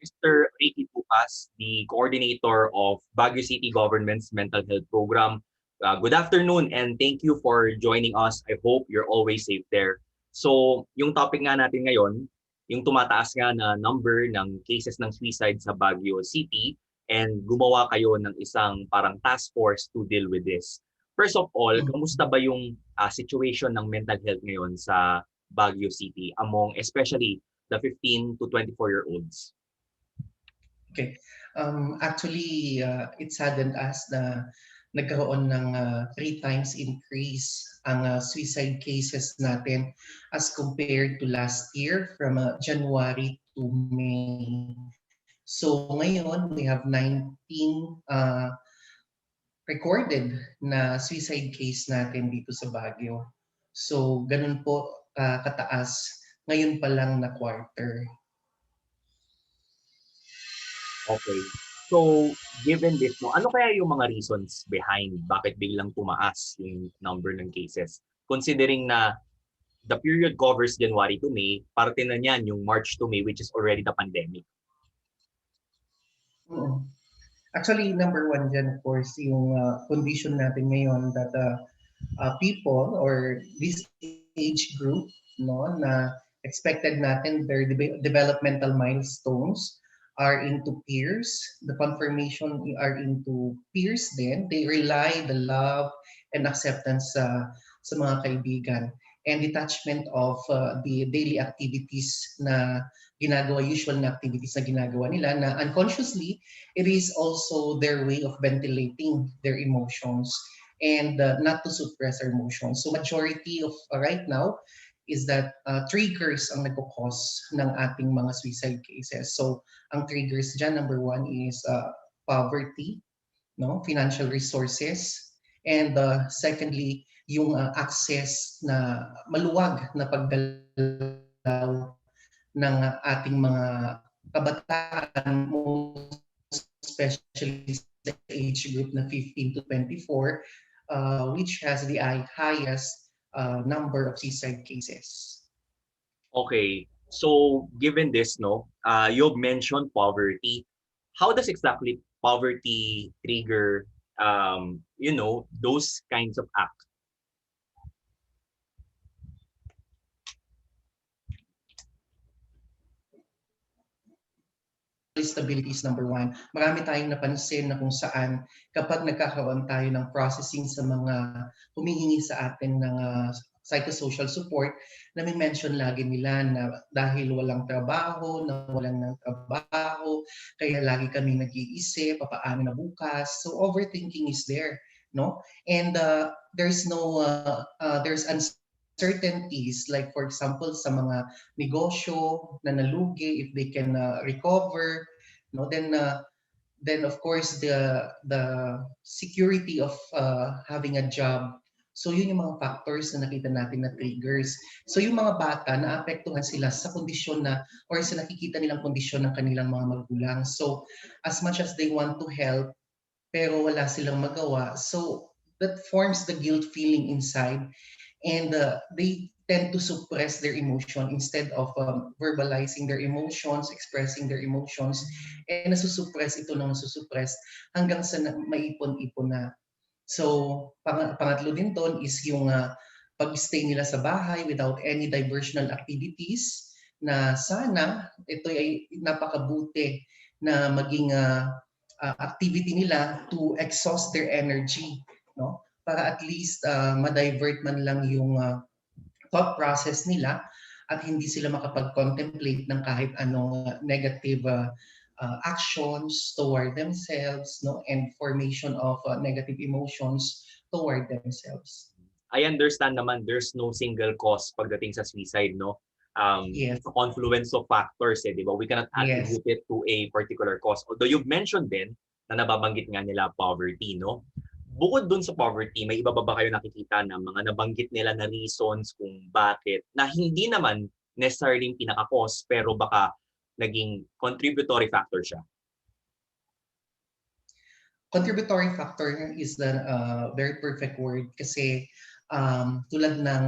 Mr. Ricky Ducas, the coordinator of Baguio City Government's Mental Health Program. Good afternoon and thank you for joining us. I hope you're always safe there. So, yung topic nga natin ngayon, yung tumataas nga na number ng cases ng suicide sa Baguio City and gumawa kayo ng isang parang task force to deal with this. First of all, kamusta ba yung situation ng mental health ngayon sa Baguio City among especially the 15 to 24-year-olds? Okay. Actually, it saddened us na nagkaroon ng 3 times increase ang suicide cases natin as compared to last year from January to May. So ngayon, we have 19 recorded na suicide case natin dito sa Baguio. So ganun po kataas ngayon pa lang na quarter. Okay. So, given this, no, ano kaya yung mga reasons behind bakit biglang tumaas yung number ng cases? Considering na the period covers January to May, parte na niyan yung March to May, which is already the pandemic. Actually, number one dyan, of course, yung condition natin ngayon that people or this age group, no, na expected natin their developmental milestones are into peers. The confirmation are into peers din. They rely the love and acceptance sa mga kaibigan and detachment of the daily activities na ginagawa, usual na activities na ginagawa nila na unconsciously, it is also their way of ventilating their emotions and not to suppress our emotions. So majority of right now is that triggers ang nagkukos ng ating mga suicide cases. So ang triggers dyan, number one is poverty, no, financial resources, and secondly, yung access na maluwag na pagdalaw ng ating mga kabataan, especially sa age group na 15 to 24, which has the highest number of suicide cases. Okay. So, given this, no, you've mentioned poverty. How does exactly poverty trigger, those kinds of acts? Stability is number one. Marami tayong napansin na kung saan kapag nagkakaroon tayo ng processing sa mga humihingi sa atin ng psychosocial support, na may mention lagi nila na dahil walang trabaho, nawalan ng trabaho, kaya lagi kami nag-iisip, papaano na bukas. So overthinking is there, no? And there's uncertainties, like for example sa mga negosyo na nalugi, if they can recover, no, then of course the security of having a job. So yun yung mga factors na nakita natin na triggers. So yung mga bata, naapektuhan sila sa kondisyon na or sa nakikita nilang kondisyon ng kanilang mga magulang. So as much as they want to help, pero wala silang magawa, so that forms the guilt feeling inside, and they tend to suppress their emotion instead of verbalizing their emotions, expressing their emotions, and nasusuppress ito ng nasusuppress hanggang sa maipon-ipon na. So, pangatlo din doon is yung pag-stay nila sa bahay without any diversional activities, na sana ito ay napakabuti na maging activity nila to exhaust their energy, no? Para at least ma-divert man lang yung thought process nila at hindi sila makapag-contemplate ng kahit anong negative actions toward themselves, no, and formation of negative emotions toward themselves. I understand naman there's no single cause pagdating sa suicide, no? Yes. It's a confluence of factors, di ba? We cannot attribute it to a particular cause. Although you've mentioned din na nababanggit nga nila poverty, no? Bukod dun sa poverty, may iba ba kayo nakikita na mga nabanggit nila na reasons kung bakit na hindi naman necessarily yung pinaka-cause pero baka naging contributory factor siya? Contributory factor is the very perfect word kasi tulad ng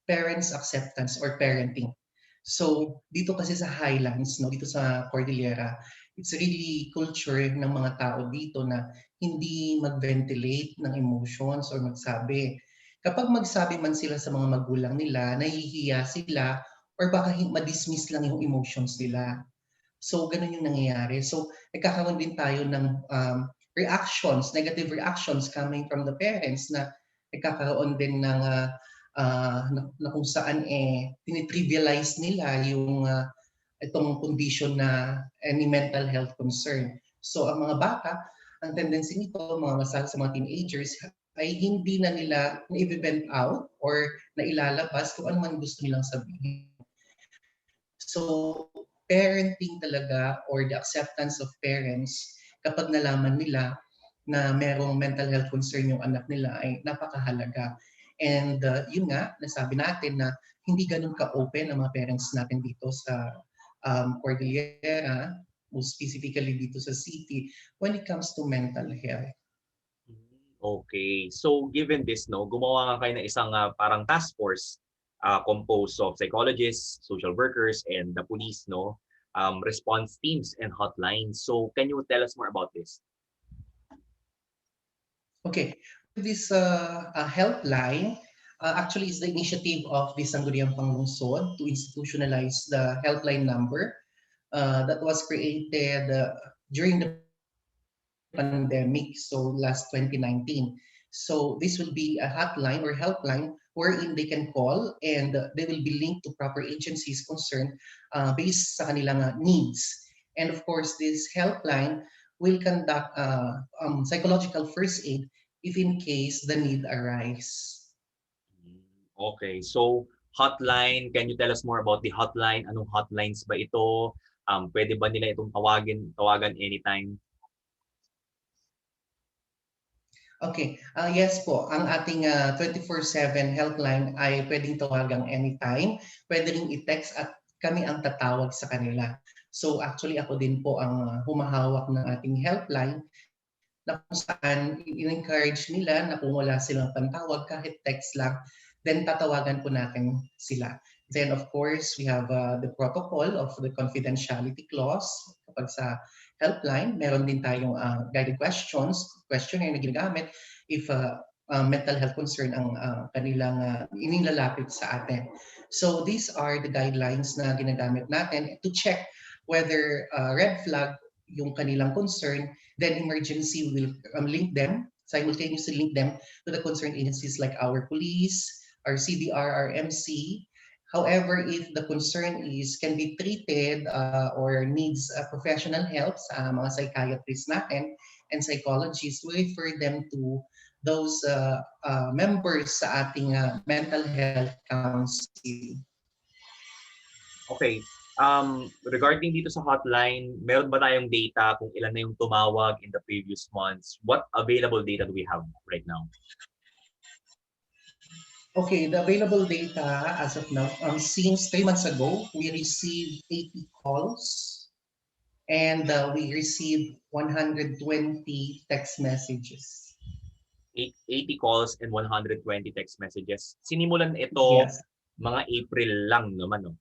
parents' acceptance or parenting. So dito kasi sa highlands, no, dito sa Cordillera, it's really culture ng mga tao dito na hindi mag-ventilate ng emotions or magsabi. Kapag magsabi man sila sa mga magulang nila, nahihiya sila or baka ma-dismiss lang yung emotions nila. So, ganun yung nangyayari. So, nagkakaroon din tayo ng reactions, negative reactions coming from the parents na nagkakaroon din ng na kung saan tinitrivialize nila yung itong condition na any mental health concern. So, ang mga bata, ang tendency nito, mga masal sa mga teenagers, ay hindi na nila na-vent out or nailalabas kung ano man gusto nilang sabihin. So, parenting talaga or the acceptance of parents kapag nalaman nila na merong mental health concern yung anak nila ay napakahalaga. And yun nga, nasabi natin na hindi ganun ka-open ang mga parents natin dito sa Cordillera, most specifically dito sa city, when it comes to mental health. Okay. So given this, no, gumawa nga kayo ng isang parang task force composed of psychologists, social workers, and the police, no, response teams and hotlines. So can you tell us more about this? Okay, this helpline actually is the initiative of the Sangguniang Panglungsod to institutionalize the helpline number that was created during the pandemic, so last 2019. So this will be a hotline or helpline wherein they can call and they will be linked to proper agencies concerned based sa kanilang needs. And of course, this helpline will conduct psychological first aid if in case the need arise. Okay. So hotline, can you tell us more about the hotline? Anong hotlines ba ito? Pwede ba nila itong tawagan anytime? Okay, yes po. Ang ating 24/7 helpline ay pwedeng tawagan anytime. Pwede ring i-text at kami ang tatawag sa kanila. So actually ako din po ang humahawak ng ating helpline na kung saan in-encourage nila na kung wala silang pantawag kahit text lang, then tatawagan po natin sila. Then of course, we have the protocol of the confidentiality clause kapag sa helpline. Meron din tayong guided questions, questionnaire na ginagamit if mental health concern ang kanilang inilalapit sa atin. So these are the guidelines na ginagamit natin to check whether red flag yung kanilang concern, then emergency will link them, simultaneously link them to the concerned agencies like our police, our CDR, our MC. However, if the concern is can be treated or needs professional help sa mga psychiatrists natin and psychologists, we refer them to those members sa ating mental health council. Okay. Regarding dito sa hotline, meron ba tayong data kung ilan na yung tumawag in the previous months? What available data do we have right now? Okay, the available data as of now, since 3 months ago, we received 80 calls and we received 120 text messages. 80 calls and 120 text messages. Sinimulan ito Yes. mga April lang naman, no?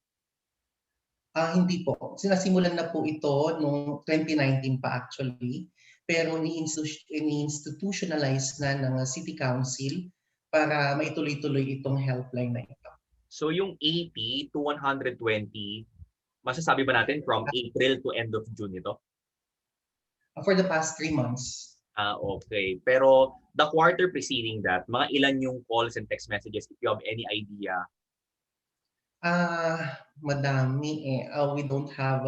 Hindi po. Sinasimulan na po ito noong 2019 pa actually, pero ni-institutionalize na ng City Council para maituloy-tuloy itong helpline na ito. So yung 80 to 120, masasabi ba natin from April to end of June ito? For the past 3 months. Okay. Pero the quarter preceding that, mga ilan yung calls and text messages if you have any idea? Madami eh. We don't have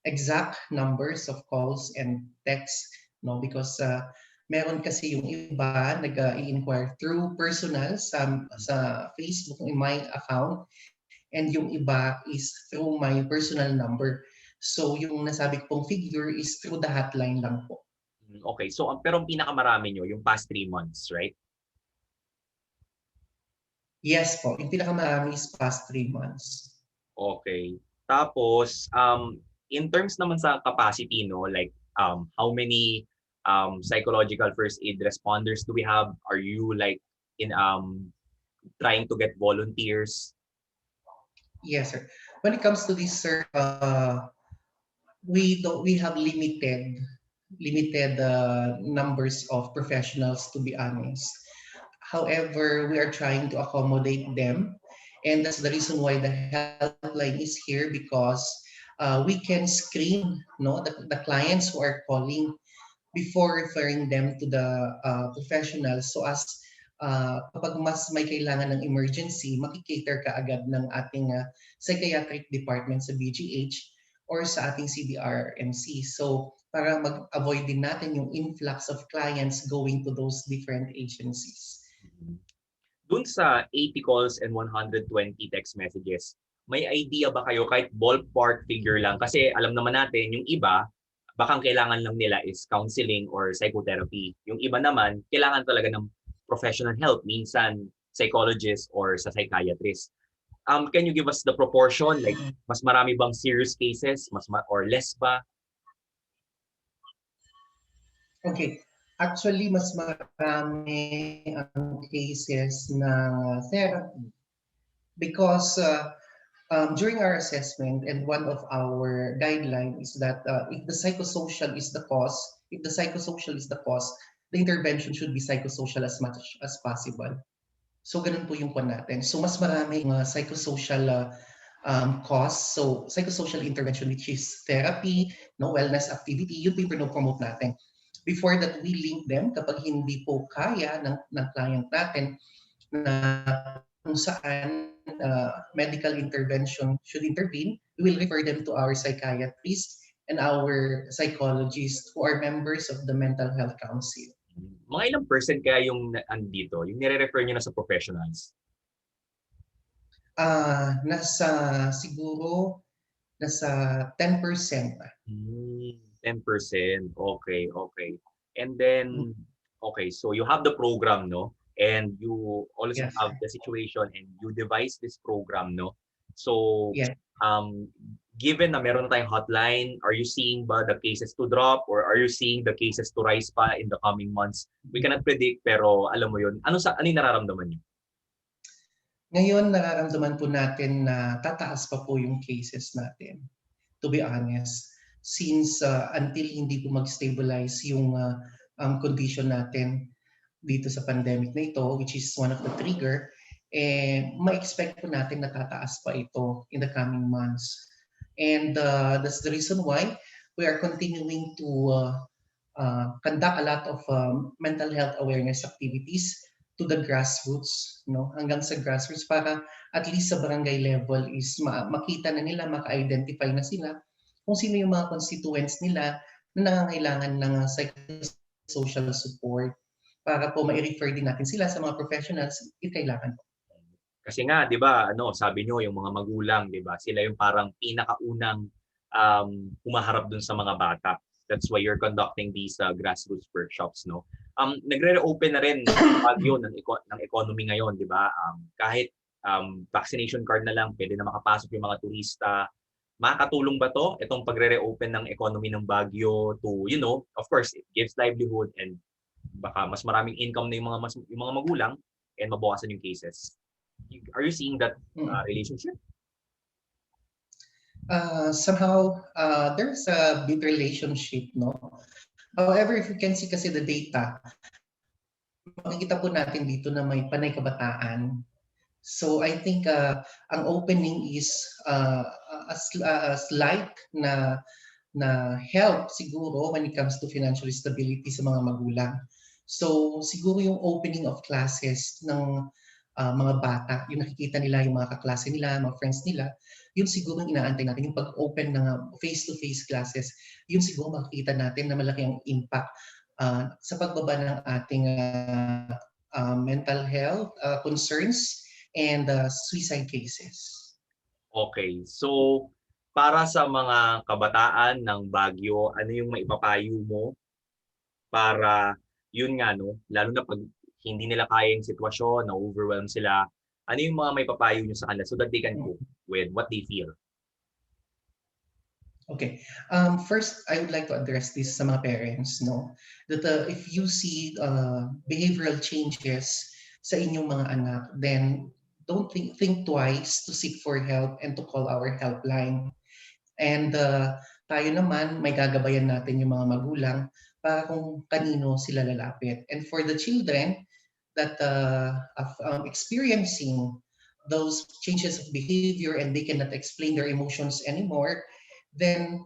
exact numbers of calls and texts, no, because meron kasi yung iba nag-i-inquire through personal sa Facebook in my account and yung iba is through my personal number. So yung nasabi kong figure is through the hotline lang po. Okay. So pero ang pinakamarami nyo, yung past 3 months, right? Yes po, yung pinakamarami is past 3 months. Okay. Tapos, in terms naman sa capacity, no, like how many psychological first aid responders do we have? Are you like in trying to get volunteers? Yes, sir. When it comes to this, sir, we have limited numbers of professionals, to be honest. However, we are trying to accommodate them, and that's the reason why the helpline is here, because we can screen, the clients who are calling before referring them to the professionals, so as kapag mas may kailangan ng emergency, makikater ka agad ng ating psychiatric department sa BGH or sa ating CDRMC. So para mag-avoid din natin yung influx of clients going to those different agencies. Dun sa 80 calls and 120 text messages, may idea ba kayo kahit ballpark figure lang? Kasi alam naman natin, yung iba, baka kailangan lang nila is counseling or psychotherapy. Yung iba naman, kailangan talaga ng professional help, minsan psychologist or sa psychiatrist. Can you give us the proportion? Like, mas marami bang serious cases? Or less ba? Okay. Actually, mas marami ang cases ng therapy because during our assessment, and one of our guidelines is that if the psychosocial is the cause, the intervention should be psychosocial as much as possible. So ganun po yung kwan natin. So mas marami yung psychosocial cause. So psychosocial intervention, which is therapy, no wellness activity, yun po yung promote natin. Before that, we link them kapag hindi po kaya ng client natin na kung saan medical intervention should intervene, we will refer them to our psychiatrist and our psychologists who are members of the mental health council. Mga ilang percent kaya yung andito, yung nire-refer nyo na sa professionals? Nasa 10%. 10%. Okay, okay. And then, okay, so you have the program, no? And you also Yes, have sir. the situation and you devise this program, no? So, Yes. um, given na meron na tayong hotline, are you seeing ba the cases to drop or are you seeing the cases to rise pa in the coming months? We cannot predict, pero alam mo yun. Ano yung nararamdaman niyo? Ngayon, nararamdaman po natin na tataas pa po yung cases natin, to be honest. Since until hindi po mag-stabilize yung condition natin dito sa pandemic na ito, which is one of the trigger, ma-expect po natin na tataas pa ito in the coming months. And that's the reason why we are continuing to conduct a lot of mental health awareness activities to the grassroots, no? Hanggang sa grassroots para at least sa barangay level is makita na nila, maka-identify na sila kung sino yung mga constituents nila na nangangailangan ng psychosocial support para po ma-refer din natin sila sa mga professionals if kailangan po. Kasi nga, 'di ba, sabi nyo yung mga magulang, 'di ba? Sila yung parang pinakaunang humaharap dun sa mga bata. That's why you're conducting these grassroots workshops, no? Nagre-reopen na rin Baguio ng economy ngayon, 'di ba? Kahit vaccination card na lang, pwede na makapasok yung mga turista. Makakatulong ba to itong pagre-reopen ng economy ng Baguio to, of course, it gives livelihood and baka mas maraming income na yung mga magulang and mabawasan yung cases. Are you seeing that relationship? Somehow, there's a big relationship, no? However, if you can see kasi the data, makikita po natin dito na may panay kabataan. So I think ang opening is a slight na help siguro when it comes to financial stability sa mga magulang. So siguro yung opening of classes ng mga bata, yung nakikita nila yung mga kaklase nila, mga friends nila, yun siguro yung inaantay natin, yung pag-open ng face-to-face classes, yun siguro makikita natin na malaki ang impact sa pagbaba ng ating mental health concerns and suicide cases. Okay. So, para sa mga kabataan ng Baguio, ano yung maipapayo mo para yun nga, no, lalo na pag hindi nila kaya yung sitwasyon, na-overwhelm sila, ano yung mga maipapayo nyo sa kanila so that they can cope with what they feel? Okay. First, I would like to address this sa mga parents, no? That if you see behavioral changes sa inyong mga anak, then don't think twice to seek for help and to call our helpline. And tayo naman, may gagabayan natin yung mga magulang para kung kanino sila lalapit. And for the children that are experiencing those changes of behavior and they cannot explain their emotions anymore, then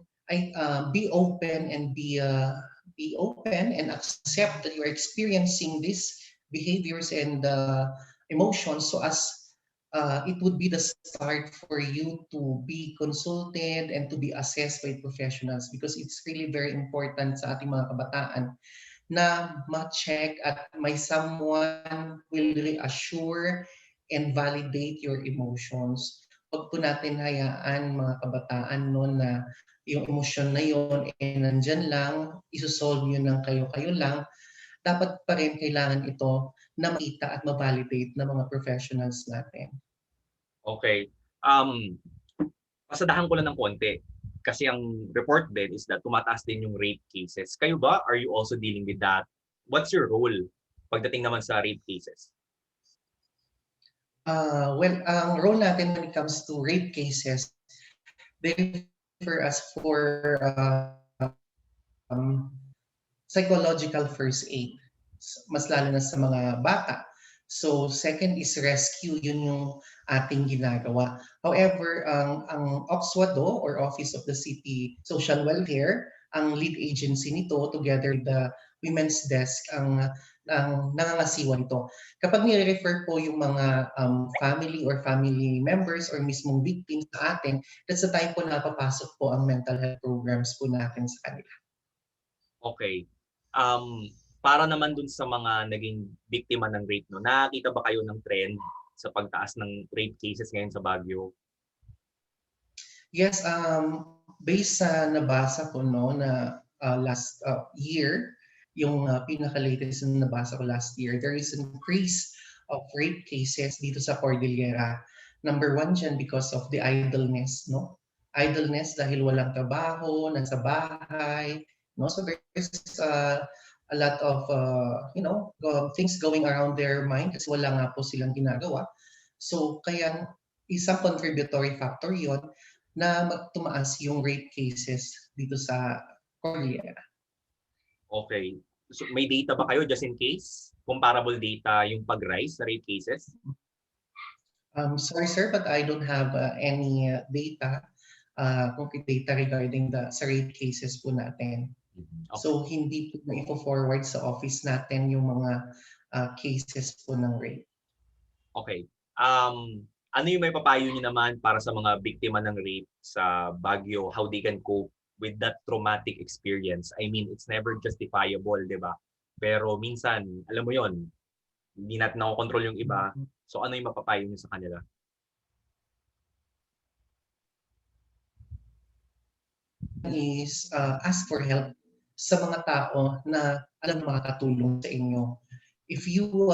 be open and be open and accept that you're experiencing these behaviors and emotions, so as it would be the start for you to be consulted and to be assessed by professionals, because it's really very important sa ating mga kabataan na ma-check at may someone will reassure and validate your emotions. Huwag po natin hayaan mga kabataan no na yung emosyon na yon nandyan lang, isosolve nyo ng kayo-kayo lang. Dapat pa rin kailangan ito na makita at ma-validate ng mga professionals natin. Okay. Pasadahan ko lang ng konti. Kasi ang report din is that tumataas din yung rape cases. Kayo ba? Are you also dealing with that? What's your role pagdating naman sa rape cases? Well, ang role natin when it comes to rape cases, they refer us for psychological first aid, mas lalo na sa mga bata. So second is rescue, yun yung ating ginagawa. However, ang OXWADO or Office of the City Social Welfare, ang lead agency nito together with the Women's Desk ang nangangasiwa nito. Kapag nire-refer po yung mga family or family members or mismong victims sa atin, that's the time po napapasok po ang mental health programs po natin sa kanila. Okay. Para naman dun sa mga naging biktima ng rape, no, nakakita ba kayo ng trend sa pagtaas ng rape cases ngayon sa Baguio? Yes, based sa nabasa ko no na last year, yung pinaka-latest na nabasa ko last year, there is an increase of rape cases dito sa Cordillera. Number one dyan because of the idleness, no? Idleness dahil walang trabaho, nasa bahay, no? So there's a lot of, things going around their mind kasi wala nga po silang ginagawa. So kaya isang contributory factor yon na tumaas yung rape cases dito sa Cordillera. Okay. So, may data ba kayo just in case? Comparable data yung pag-rise sa rape cases? Sorry sir, but I don't have any data, concrete data regarding sa rape cases po natin. Okay. So hindi po na-forward sa office natin yung mga cases po ng rape. Okay. Ano yung may papayo niyo naman para sa mga biktima ng rape sa Baguio, how they can cope with that traumatic experience? I mean, it's never justifiable, di ba? Pero minsan, alam mo yon, hindi natin nakokontrol yung iba. So ano yung mapapayo niyo sa kanila? Is ask for help sa mga tao na alam makakatulong sa inyo. If you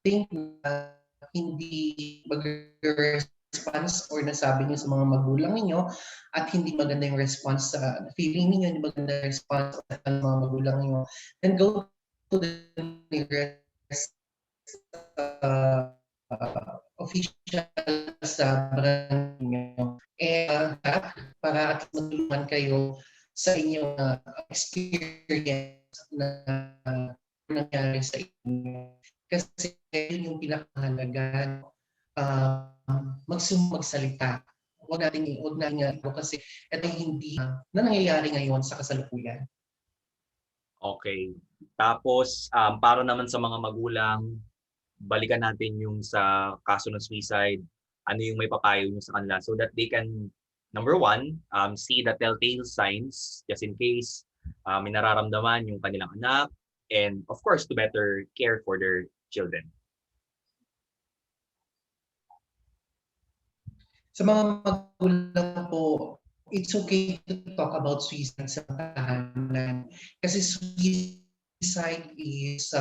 think na hindi mag-response or nasabi niyo sa mga magulang niyo at hindi maganda yung response sa feeling niyo, hindi maganda yung response sa mga magulang niyo, then go to the nearest official sa barangay niyo. And para at matulungan kayo sa inyong experience na nangyari sa inyo. Kasi yun yung pinakamahalaga, magsalita. Huwag natin kasi ito hindi na nangyayari ngayon sa kasalukuyan. Okay. Tapos, para naman sa mga magulang, balikan natin yung sa kaso ng suicide, ano yung may papayo nyo sa kanila so that they can, number one, see the telltale signs just in case may nararamdaman yung kanilang anak, and of course, to better care for their children. Sa mga magulang po, it's okay to talk about suicide sa tahanan. Kasi suicide is,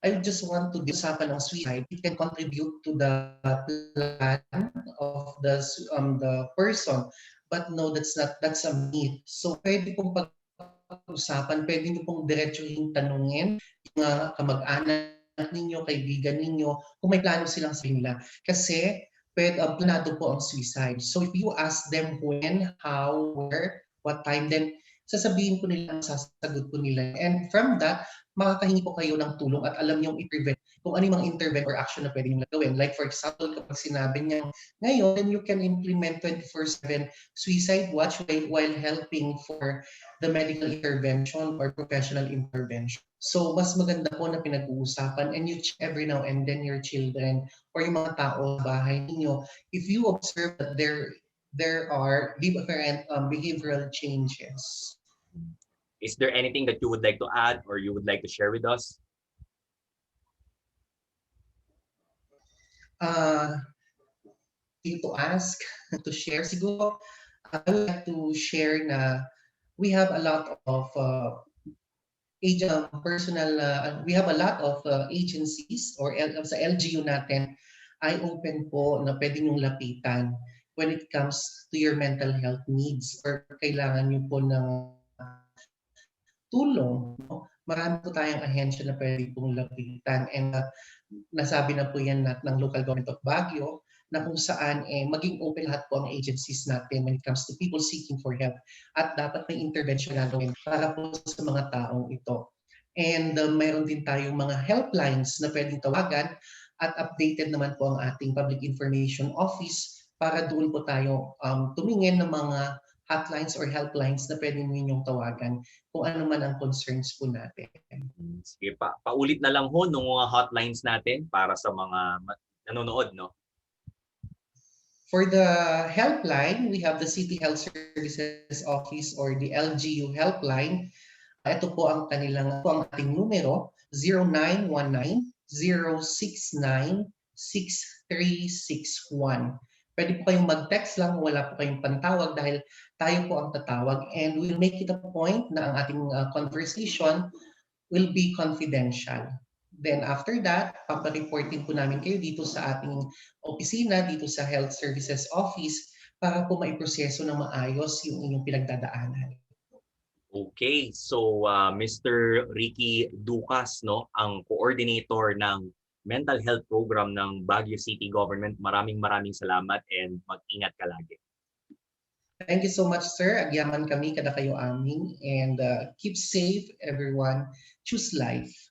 I just want to usapan ng suicide. It can contribute to the plan of the person. But no, that's a myth. So pwede pong pag-usapan, pwede niyo pong diretsuhin tanungin yung kamag-anak anak ninyo, kaibigan ninyo, kung may plano silang sabihin nila. Kasi planado po ang suicide. So if you ask them when, how, where, what time, then sasabihin ko nila, sasagot ko nila. And from that, makakahingi po kayo ng tulong at alam niyong i-prevent kung ano yung mga intervent or action na pwede nyo gawin. Like for example, kapag sinabi niya ngayon, then you can implement 24/7 suicide watch while helping for the medical intervention or professional intervention. So mas maganda po na pinag-uusapan and you check every now and then your children or yung mga tao sa bahay ninyo. If you observe that there are different behavioral changes. Is there anything that you would like to add or you would like to share with us? Uh, to ask, to share siguro, I would like to share na we have a lot of we have a lot of agencies or sa LGU natin ay open po na pwede nyong lapitan when it comes to your mental health needs or kailangan nyo po ng tulong. No? Marami po tayong ahensya na pwede pong lapitan and nasabi na po yan ng local government of Baguio na kung saan maging open lahat po ang agencies natin when it comes to people seeking for help at dapat may intervention na gawin para po sa mga taong ito. And mayroon din tayong mga helplines na pwedeng tawagan at updated naman po ang ating Public Information Office para doon po tayo tumingin ng mga hotlines or helplines na pwede ninyong tawagan kung ano man ang concerns po natin. Sige, paulit na lang ho ng mga hotlines natin para sa mga nanonood, no? For the helpline, we have the City Health Services Office or the LGU helpline. Ito po ang ating numero, 0919-069-6361. Pwede po kayong mag-text lang, wala po kayong pantawag dahil tayo po ang tatawag and we'll make it a point na ang ating conversation will be confidential. Then after that, papareportin po namin kayo dito sa ating opisina, dito sa Health Services Office para po maiproseso ng maayos yung inyong pinagdadaanan. Okay, so Mr. Ricky Ducas, no, ang coordinator ng mental health program ng Baguio City Government. Maraming salamat and mag-ingat ka lagi. Thank you so much, sir. Agyaman kami kada kayo amin and keep safe everyone. Choose life.